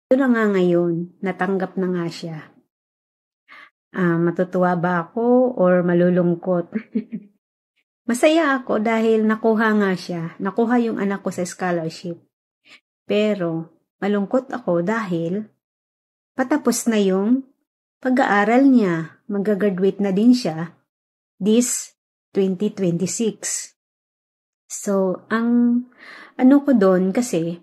Ito na nga ngayon, natanggap na nga siya. Matutuwa ba ako or malulungkot? Masaya ako dahil nakuha nga siya. Nakuha yung anak ko sa scholarship. Pero malungkot ako dahil patapos na yung pag-aaral niya. Mag-graduate na din siya this 2026. So, ang ano ko doon kasi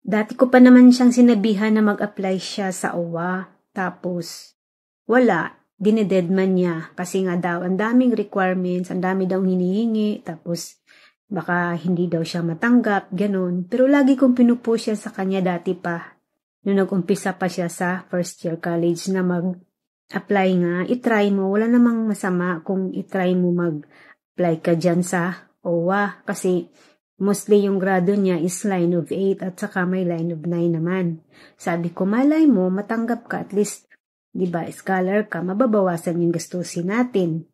dati ko pa naman siyang sinabihan na mag-apply siya sa OWA. Tapos, wala. Dinededman niya. Kasi nga daw, ang daming requirements, ang dami daw hinihingi. Tapos, baka hindi daw siya matanggap, ganun. Pero lagi kong pinupush siya sa kanya dati pa. Nung nag-umpisa pa siya sa first year college na mag-apply nga. I-try mo. Wala namang masama kung i-try mo mag-apply ka dyan sa OWA. Kasi, mostly yung grado niya is line of 8 at saka may line of 9 naman. Sabi ko, malay mo, matanggap ka at least, di ba, scholar ka, mababawasan yung gastusin natin.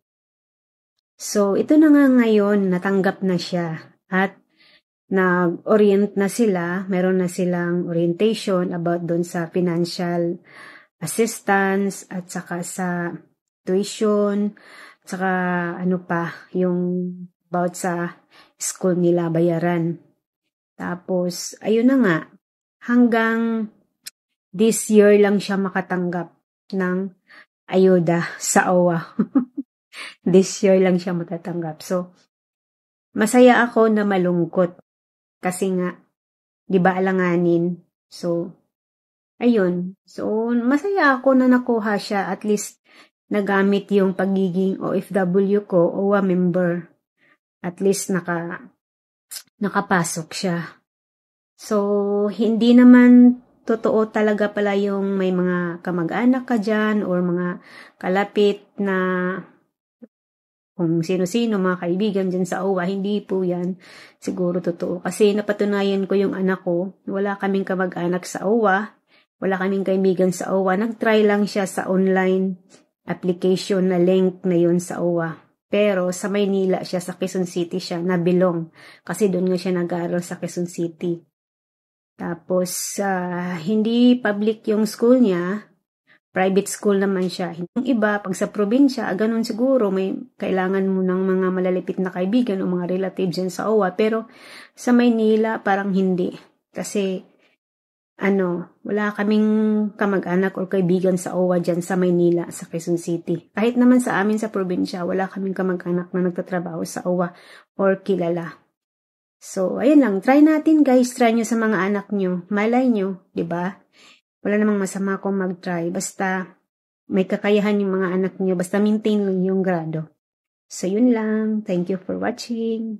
So, ito na nga ngayon, natanggap na siya at nag-orient na sila, meron na silang orientation about doon sa financial assistance at saka sa tuition, at saka ano pa, yung about sa school nila bayaran. Tapos, ayun na nga, hanggang this year lang siya makatanggap ng ayuda sa OWA. This year lang siya matatanggap. So, masaya ako na malungkot. Kasi nga, di ba alanganin? So, ayun. So, masaya ako na nakuha siya. At least, nagamit yung pagiging OFW ko, OWA member. At least nakapasok siya. So, hindi naman totoo talaga pala yung may mga kamag-anak ka dyan or mga kalapit na kung sino-sino, mga kaibigan dyan sa OWA. Hindi po yan siguro totoo. Kasi napatunayan ko yung anak ko, wala kaming kamag-anak sa OWA, wala kaming kaibigan sa OWA. Nag-try lang siya sa online application na link na yun sa OWA. Pero sa Maynila siya, sa Quezon City siya, nabilong. Kasi doon nga siya nag-aaral sa Quezon City. Tapos, hindi public yung school niya. Private school naman siya. Yung iba, pag sa probinsya, ganun siguro, may kailangan mo ng mga malalapit na kaibigan o mga relatives dyan sa OWA. Pero sa Maynila, parang hindi. Kasi, wala kaming kamag-anak o kaibigan sa OWA dyan sa Maynila, sa Quezon City. Kahit naman sa amin sa probinsya, wala kaming kamag-anak na nagtatrabaho sa OWA or kilala. So, ayun lang. Try natin guys. Try nyo sa mga anak nyo. Malay nyo, di ba? Wala namang masama kung mag-try. Basta may kakayahan yung mga anak nyo. Basta maintain lang yung grado. So, yun lang. Thank you for watching.